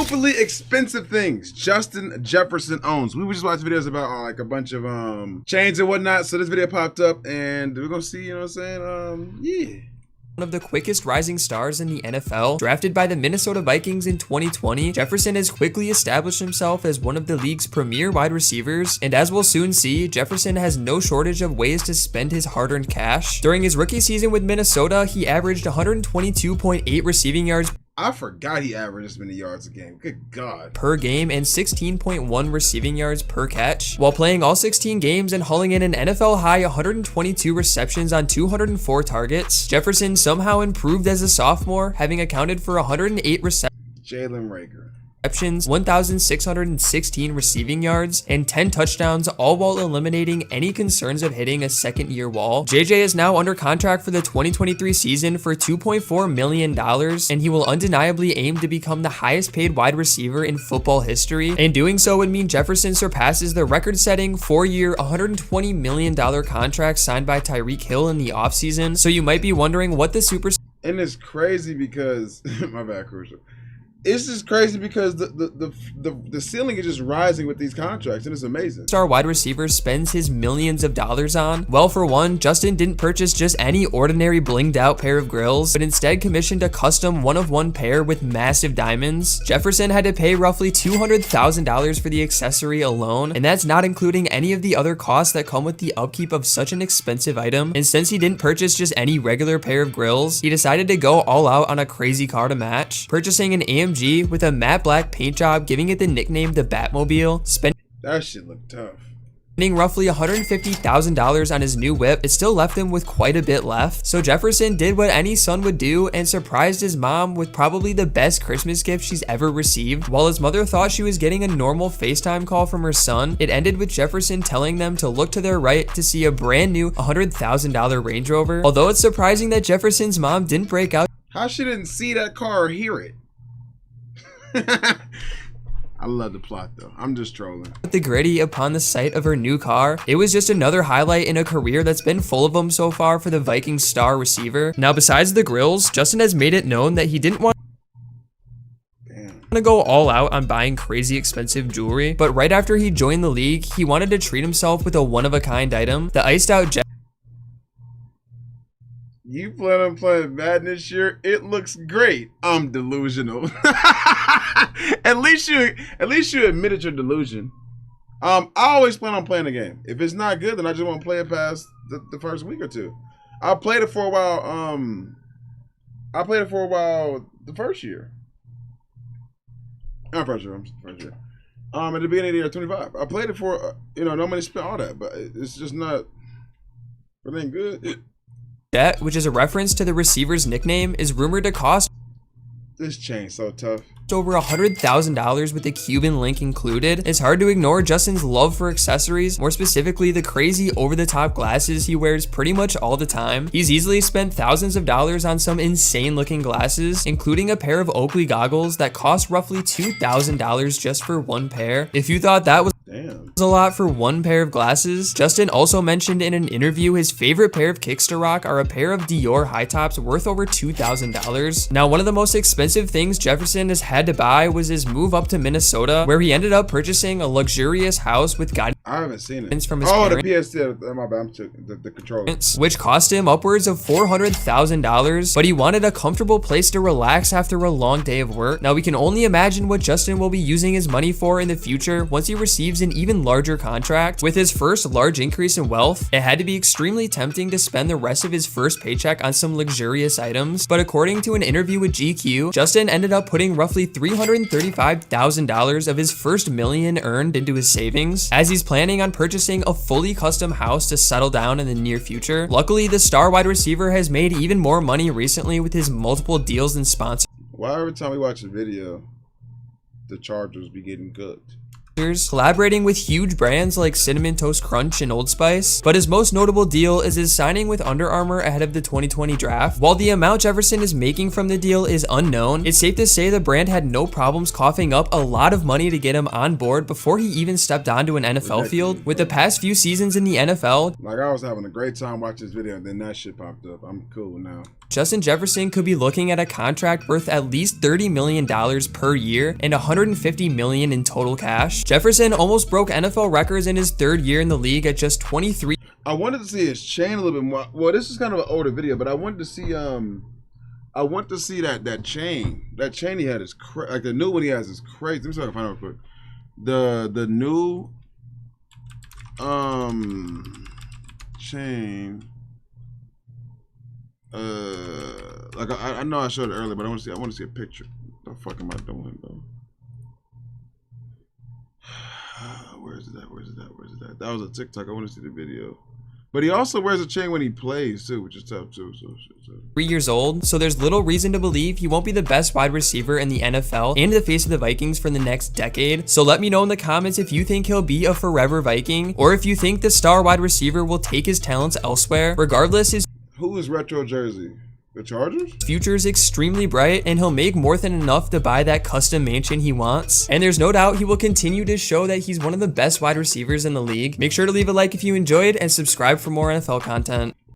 stupidly expensive things Justin Jefferson owns. We just watched videos about like a bunch of chains and whatnot. So this video popped up and we're gonna see, you know what I'm saying? Yeah. One of the quickest rising stars in the NFL, drafted by the Minnesota Vikings in 2020, Jefferson has quickly established himself as one of the league's premier wide receivers, and as we'll soon see, Jefferson has no shortage of ways to spend his hard-earned cash. During his rookie season with Minnesota, he averaged 122.8 receiving yards I forgot he averaged this many yards a game. Good God. per game and 16.1 receiving yards per catch, while playing all 16 games and hauling in an NFL high 122 receptions on 204 targets. Jefferson somehow improved as a sophomore, having accounted for 108 Jalen Rager. receptions, 1,616 receiving yards, and 10 touchdowns, all while eliminating any concerns of hitting a second-year wall. JJ is now under contract for the 2023 season for $2.4 million, and he will undeniably aim to become the highest-paid wide receiver in football history, and doing so would mean Jefferson surpasses the record-setting 4-year, $120 million contract signed by Tyreek Hill in the offseason. So you might be wondering what the superstar And it's crazy because my bad, Crucial. It's just crazy because the ceiling is just rising with these contracts, and it's amazing. wide receiver spends his millions of dollars on? Well, for one, Justin didn't purchase just any ordinary blinged out pair of grills, but instead commissioned a custom one-of-one pair with massive diamonds. Jefferson had to pay roughly $200,000 for the accessory alone, and that's not including any of the other costs that come with the upkeep of such an expensive item. And since he didn't purchase just any regular pair of grills, he decided to go all out on a crazy car to match, purchasing an AMG with a matte black paint job, giving it the nickname the Batmobile, spending That shit look tough. roughly $150,000 on his new whip. It still left him with quite a bit left. So Jefferson did what any son would do and surprised his mom with probably the best Christmas gift she's ever received. While his mother thought she was getting a normal FaceTime call from her son, it ended with Jefferson telling them to look to their right to see a brand new $100,000 Range Rover. Although it's surprising that Jefferson's mom didn't break out How she didn't see that car or hear it? I love the plot though. I'm just trolling. the gritty upon the sight of her new car. It was just another highlight in a career that's been full of them so far for the Vikings star receiver. Now, besides the grills, Justin has made it known that he didn't want to go all out on buying crazy expensive jewelry, but right after he joined the league, he wanted to treat himself with a one-of-a-kind item, the iced out You plan on playing Madden this year? It looks great. I'm delusional. at least you admitted your delusion. I always plan on playing the game. If it's not good, then I just won't play it past the first week or two. I played it for a while. I played it for a while the first year. Not first year. First year. At the beginning of the year 25. I played it for no money spent all that, but it's just not. It ain't good. Jet, which is a reference to the receiver's nickname, is rumored to cost This chain's so tough. over $100,000 with the Cuban link included. It's hard to ignore Justin's love for accessories, more specifically the crazy over-the-top glasses he wears pretty much all the time. He's easily spent thousands of dollars on some insane looking glasses, including a pair of Oakley goggles that cost roughly $2,000 just for one pair. If you thought that was a lot for one pair of glasses, Justin also mentioned in an interview his favorite pair of kicks to rock are a pair of Dior high tops worth over $2,000. Now, one of the most expensive things Jefferson has had to buy was his move up to Minnesota, where he ended up purchasing a luxurious house with guidance I haven't seen it. from his the parents, PS2. My bad. The controller. which cost him upwards of $400,000, but he wanted a comfortable place to relax after a long day of work. Now, we can only imagine what Justin will be using his money for in the future once he receives an even larger contract. With his first large increase in wealth, it had to be extremely tempting to spend the rest of his first paycheck on some luxurious items, but according to an interview with GQ, Justin ended up putting roughly $335,000 of his first million earned into his savings, as he's planning on purchasing a fully custom house to settle down in the near future. Luckily, the star wide receiver has made even more money recently with his multiple deals and sponsors. Why every time we watch a video, the Chargers be getting cooked? collaborating with huge brands like Cinnamon Toast Crunch and Old Spice. But his most notable deal is his signing with Under Armour ahead of the 2020 draft. While the amount Jefferson is making from the deal is unknown, it's safe to say the brand had no problems coughing up a lot of money to get him on board before he even stepped onto an NFL field. With the past few seasons in the NFL, like, I was having a great time watching this video and then that shit popped up. I'm cool now. Justin Jefferson could be looking at a contract worth at least $30 million per year and $150 million in total cash. Jefferson almost broke NFL records in his third year in the league at just 23. I wanted to see his chain a little bit more. Well, this is kind of an older video, but I wanted to see that chain. That chain he had is crazy. Like, the new one he has is crazy. Let me see if I can find it real quick. The new chain. Like, I know I showed it earlier, but I want to see a picture. What the fuck am I doing though? Where's it at? That was a TikTok. I want to see the video. But he also wears a chain when he plays too, which is tough too. So 3 years old, so there's little reason to believe he won't be the best wide receiver in the NFL and the face of the Vikings for the next decade. So let me know in the comments if you think he'll be a forever Viking, or if you think the star wide receiver will take his talents elsewhere. Regardless, his who is retro jersey? The Chargers? Future is extremely bright, and he'll make more than enough to buy that custom mansion he wants. And there's no doubt he will continue to show that he's one of the best wide receivers in the league. Make sure to leave a like if you enjoyed and subscribe for more NFL content.